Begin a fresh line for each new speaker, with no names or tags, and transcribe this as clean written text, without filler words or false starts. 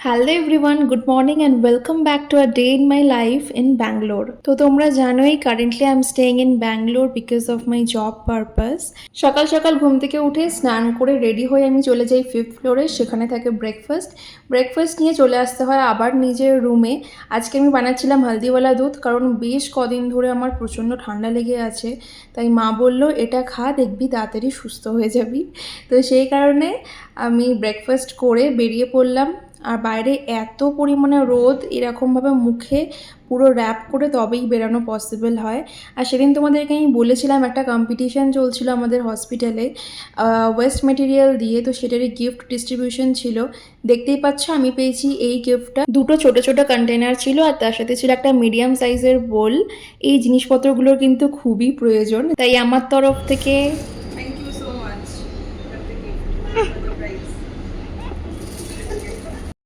Hello everyone, good morning and welcome back to a day in my life in Bangalore. তো তোমরা জানোই currently I am staying in Bangalore because of my job purpose. সকাল সকাল ঘুম থেকে উঠে স্নান করে রেডি হয়ে আমি চলে যাই 5th ফ্লোরে, সেখানে থাকে ব্রেকফাস্ট নিয়ে চলে আসতে হয় আবার নিজের রুমে। আজকে আমি বানাচ্ছিলাম হালদিওয়ালা দুধ, কারণ বেশ কদিন ধরে আমার প্রচণ্ড ঠান্ডা লেগে আছে। তাই মা বলল এটা খা, দেখবি তাড়াতাড়ি সুস্থ হয়ে যাবি। তো সেই কারণে আমি ব্রেকফাস্ট করে বেরিয়ে পড়লাম। আর বাইরে এত পরিমাণে রোদ, এরকমভাবে মুখে পুরো র্যাপ করে তবেই বেরানো পসিবল হয়। আর সেদিন তোমাদেরকে আমি বলেছিলাম একটা কম্পিটিশান চলছিল আমাদের হসপিটালে ওয়েস্ট মেটেরিয়াল দিয়ে, তো সেটারই গিফট ডিস্ট্রিবিউশন ছিল। দেখতেই পাচ্ছ আমি পেয়েছি এই গিফটটা। দুটো ছোট ছোট কন্টেনার ছিল আর তার সাথে ছিল একটা মিডিয়াম সাইজের বোল। এই জিনিসপত্রগুলোর কিন্তু খুবই প্রয়োজন, তাই আমার তরফ থেকে